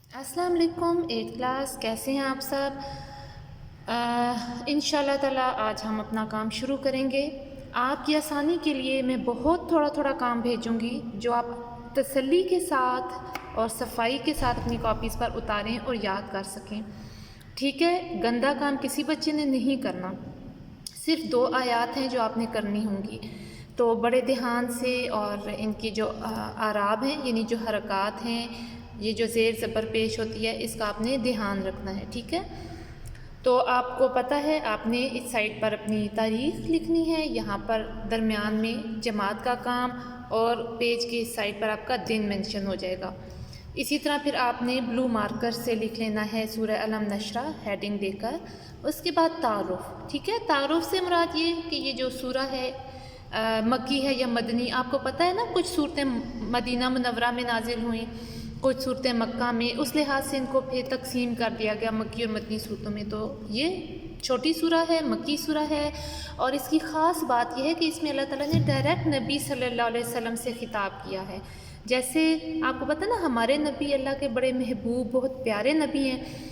अस्सलाम वालेकुम। 8th class, कैसे हैं आप सब? इंशाल्लाह ताला आज हम अपना काम शुरू करेंगे। आपकी आसानी के लिए मैं बहुत थोड़ा थोड़ा काम भेजूंगी जो आप तसल्ली के साथ और सफाई के साथ अपनी कॉपीज़ पर उतारें और याद कर सकें। ठीक है, गंदा काम किसी बच्चे ने नहीं करना। सिर्फ 2 आयात हैं जो आपने करनी होंगी, तो बड़े ध्यान से और इनकी जो आराब हैं यानी जो हरकत हैं, ये जो ज़ेर ज़बर पेश होती है, इसका आपने ध्यान रखना है। ठीक है, तो आपको पता है आपने इस साइड पर अपनी तारीख़ लिखनी है, यहाँ पर दरमियान में जमात का काम और पेज के इस साइड पर आपका दिन मेंशन हो जाएगा। इसी तरह फिर आपने ब्लू मार्कर से लिख लेना है सूरह अलम नशरा हेडिंग देकर। उसके बाद तारुफ़। ठीक है, तारुफ़ से मुराद ये कि ये जो सूरह है मक्की है या मदनी। आपको पता है ना, कुछ सूरतें मदीना मुनव्वरा में नाजिल हुई, कुछ सूरतें मक्का में, उस लिहाज से इनको फिर तकसीम कर दिया गया मक्की और मदनी सूरतों में। तो ये छोटी सूरह है, मक्की सूरह है, और इसकी ख़ास बात यह है कि इसमें अल्लाह ताला ने डायरेक्ट नबी सल्लल्लाहु अलैहि वसल्लम से ख़िताब किया है। जैसे आपको पता ना, हमारे नबी अल्लाह के बड़े महबूब बहुत प्यारे नबी हैं,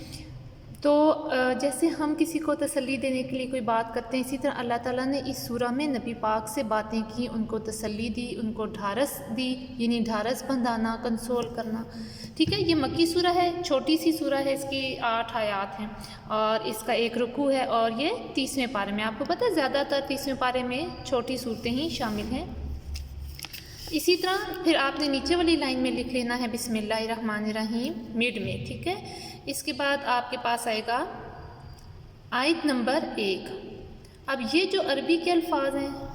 तो जैसे हम किसी को तसल्ली देने के लिए कोई बात करते हैं, इसी तरह अल्लाह ताला ने इस सूरह में नबी पाक से बातें की, उनको तसल्ली दी, उनको ढारस दी, यानी ढारस बंधाना, कंसोल करना। ठीक है, ये मक्की सूरह है, छोटी सी सूरह है, इसकी 8 आयात हैं और इसका एक रुकू है, और ये 30वें पारे में। आपको पता है ज़्यादातर 30वें पारे में छोटी सूरतें ही शामिल हैं। इसी तरह फिर आपने नीचे वाली लाइन में लिख लेना है बिस्मिल्लाहिर्रहमानिर्रहीम मिड में। ठीक है, इसके बाद आपके पास आएगा आयत नंबर 1। अब ये जो अरबी के अल्फाज हैं,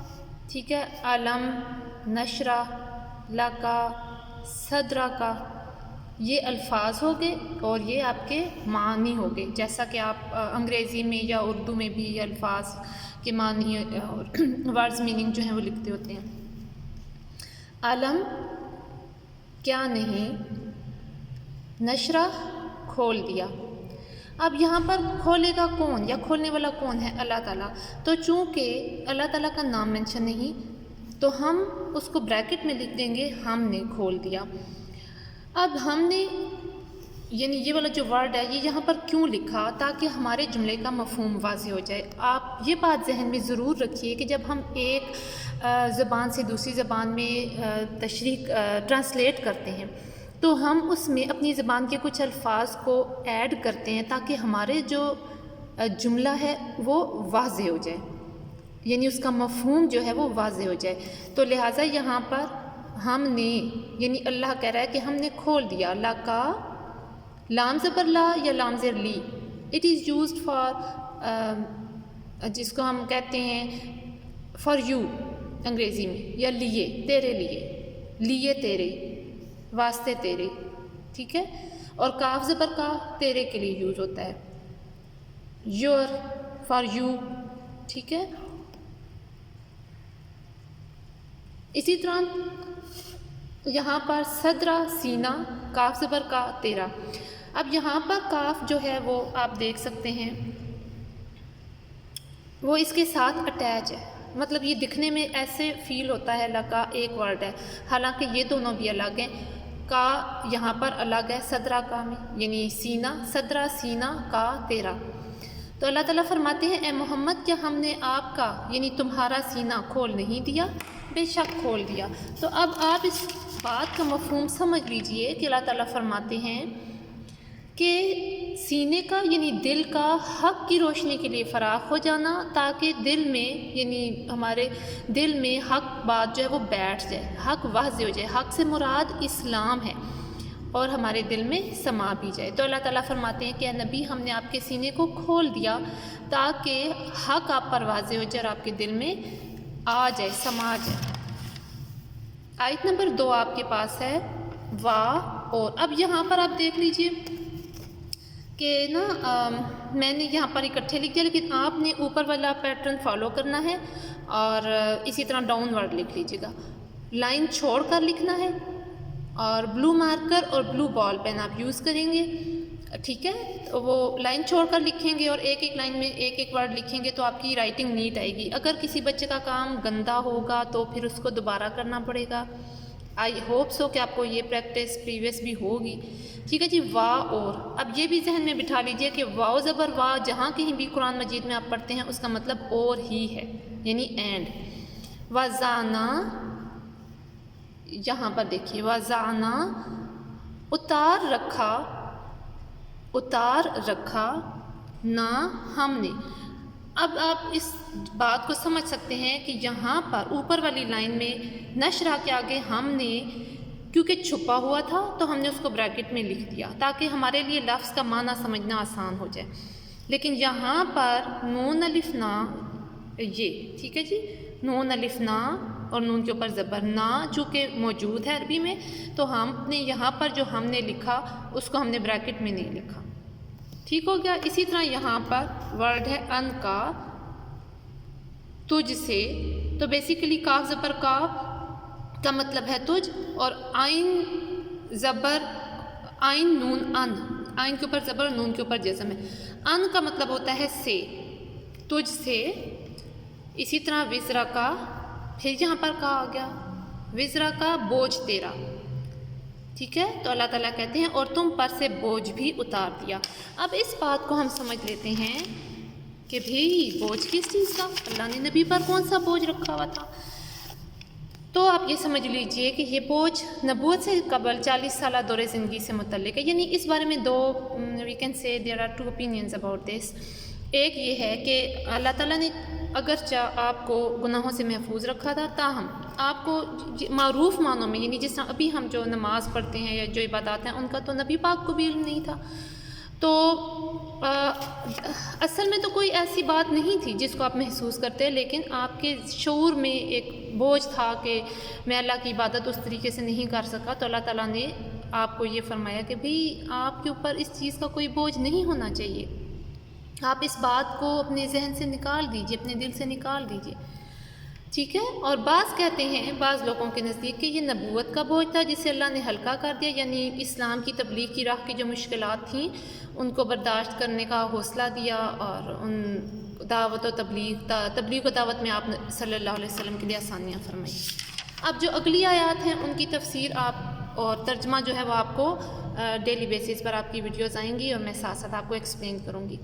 ठीक है, अलम, नशरा, लका, सदरा का, ये अल्फाज हो गए और ये आपके मानी हो गए। जैसा कि आप अंग्रेज़ी में या उर्दू में भी अल्फाज के मानी और वर्ड्स मीनिंग जो हैं वो लिखते होते हैं। अलम क्या नहीं, नशरा खोल दिया। अब यहाँ पर खोलेगा कौन या खोलने वाला कौन है? अल्लाह ताला। तो चूँकि अल्लाह ताला का नाम मेंशन नहीं, तो हम उसको ब्रैकेट में लिख देंगे हमने खोल दिया। अब हमने यानी ये वाला जो वर्ड है ये यहाँ पर क्यों लिखा? ताकि हमारे जुमले का मफ़हूम वाज़ेह हो जाए। आप ये बात जहन में ज़रूर रखिए कि जब हम एक ज़बान से दूसरी ज़बान में तशरीह ट्रांसलेट करते हैं, तो हम उसमें अपनी ज़बान के कुछ अल्फाज को ऐड करते हैं ताकि हमारे जो जुमला है वो वाज़ेह हो जाए, यानी उसका मफ़हूम जो है वो वाज़ेह हो जाए। तो लिहाजा यहाँ पर हमने यानी अल्लाह कह रहा है कि हमने खोल दिया। अल्लाह का लाम ज़बर ला या लाम ज़ेर ली, इट इज़ यूज्ड फॉर जिसको हम कहते हैं फॉर यू अंग्रेज़ी में, या लिए, तेरे लिए, लिए तेरे, वास्ते तेरे। ठीक है, और काफ ज़बर का तेरे के लिए यूज़ होता है, योर, फॉर यू। ठीक है, इसी तरह यहाँ पर सदरा सीना, काफ ज़बर का तेरा। अब यहाँ पर काफ जो है वो आप देख सकते हैं वो इसके साथ अटैच है, मतलब ये दिखने में ऐसे फ़ील होता है लका एक वर्ड है, हालांकि ये दोनों भी अलग हैं। का यहाँ पर अलग है सदरा का में, यानी सीना, सदरा सीना का तेरा। तो अल्लाह ताला फरमाते हैं, ए मोहम्मद क्या हमने आपका यानी तुम्हारा सीना खोल नहीं दिया? बेशक खोल दिया। तो अब आप इस बात का मफ़हूम समझ लीजिए कि अल्लाह ताला फरमाते हैं कि सीने का यानी दिल का हक़ की रोशनी के लिए फ़राख हो जाना, ताकि दिल में यानी हमारे दिल में हक़ बात जो है वो बैठ जाए, हक़ वाज़ेह हो जाए। हक़ से मुराद इस्लाम है और हमारे दिल में समा भी जाए। तो अल्लाह ताला फरमाते हैं कि नबी हमने आपके सीने को खोल दिया ताकि हक़ आप पर वाज़ेह हो जाए और आपके दिल में आ जाए, समा जाए। आयत नंबर 2 आपके पास है वाह और। अब यहाँ पर आप देख लीजिए कि ना मैंने यहाँ पर इकट्ठे लिख दिया, लेकिन आपने ऊपर वाला पैटर्न फॉलो करना है और इसी तरह डाउनवर्ड लिख लीजिएगा। लाइन छोड़ कर लिखना है और ब्लू मार्कर और ब्लू बॉल पेन आप यूज़ करेंगे। ठीक है, तो वो लाइन छोड़कर लिखेंगे और एक एक लाइन में एक एक वर्ड लिखेंगे तो आपकी राइटिंग नीट आएगी। अगर किसी बच्चे का काम गंदा होगा तो फिर उसको दोबारा करना पड़ेगा। آئی ہوپ سو کہ آپ کو یہ پریکٹس پریویس بھی ہوگی. ٹھیک ہے جی. وا اور اب یہ بھی ذہن میں بٹھا لیجئے کہ واو زبر وا جہاں کہیں بھی قرآن مجید میں آپ پڑھتے ہیں اس کا مطلب اور ہی ہے، یعنی اینڈ. وزانا یہاں پر دیکھیے، وزانا اتار رکھا، اتار رکھا نہ ہم نے. اب آپ اس بات کو سمجھ سکتے ہیں کہ یہاں پر اوپر والی لائن میں نشرہ کے آگے ہم نے کیونکہ چھپا ہوا تھا تو ہم نے اس کو بریکٹ میں لکھ دیا تاکہ ہمارے لیے لفظ کا معنی سمجھنا آسان ہو جائے. لیکن یہاں پر نون الف نا یہ، ٹھیک ہے جی، نون الف نا اور نون کے اوپر زبر نا چونکہ موجود ہے عربی میں، تو ہم نے یہاں پر جو ہم نے لکھا اس کو ہم نے بریکٹ میں نہیں لکھا. ٹھیک ہو گیا. اسی طرح یہاں پر ورڈ ہے ان کا، تجھ سے، تو بیسیکلی کاف زبر کا مطلب ہے تجھ، اور آئین زبر آئین نون ان، آئین کے اوپر زبر نون کے اوپر جزم ہے. ان کا مطلب ہوتا ہے سے، تجھ سے. اسی طرح وزرا کا، پھر یہاں پر کا آ گیا، وزرا کا بوجھ تیرا. ٹھیک ہے. تو اللہ تعالیٰ کہتے ہیں اور تم پر سے بوجھ بھی اتار دیا. اب اس بات کو ہم سمجھ لیتے ہیں کہ بھئی بوجھ کس چیز کا، اللہ نے نبی پر کون سا بوجھ رکھا ہوا تھا. تو آپ یہ سمجھ لیجئے کہ یہ بوجھ نبوت سے قبل 40 سالہ دور زندگی سے متعلق ہے. یعنی اس بارے میں دو we can say there are two opinions about this. ایک یہ ہے کہ اللہ تعالیٰ نے اگرچہ آپ کو گناہوں سے محفوظ رکھا تھا، تاہم آپ کو معروف معنوں میں، یعنی جس طرح ابھی ہم جو نماز پڑھتے ہیں یا جو عبادات ہیں ان کا تو نبی پاک کو بھی علم نہیں تھا. تو اصل میں تو کوئی ایسی بات نہیں تھی جس کو آپ محسوس کرتے، لیکن آپ کے شعور میں ایک بوجھ تھا کہ میں اللہ کی عبادت اس طریقے سے نہیں کر سکا. تو اللہ تعالیٰ نے آپ کو یہ فرمایا کہ بھئی آپ کے اوپر اس چیز کا کوئی بوجھ نہیں ہونا چاہیے. آپ اس بات کو اپنے ذہن سے نکال دیجئے، اپنے دل سے نکال دیجئے. ٹھیک ہے. اور بعض کہتے ہیں، بعض لوگوں کے نزدیک، کہ یہ نبوت کا بوجھ تھا جسے اللہ نے ہلکا کر دیا، یعنی اسلام کی تبلیغ کی راہ کی جو مشکلات تھیں ان کو برداشت کرنے کا حوصلہ دیا، اور ان دعوت و تبلیغ و دعوت میں آپ صلی اللہ علیہ وسلم کے لیے آسانیاں فرمائی. اب جو اگلی آیات ہیں ان کی تفسیر آپ اور ترجمہ جو ہے وہ آپ کو ڈیلی بیسس پر آپ کی ویڈیوز آئیں گی اور میں ساتھ ساتھ آپ کو ایکسپلین کروں گی.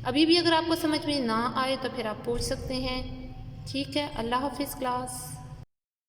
ابھی بھی اگر آپ کو سمجھ میں نہ آئے تو پھر آپ پوچھ سکتے ہیں. ٹھیک ہے. اللہ حافظ کلاس.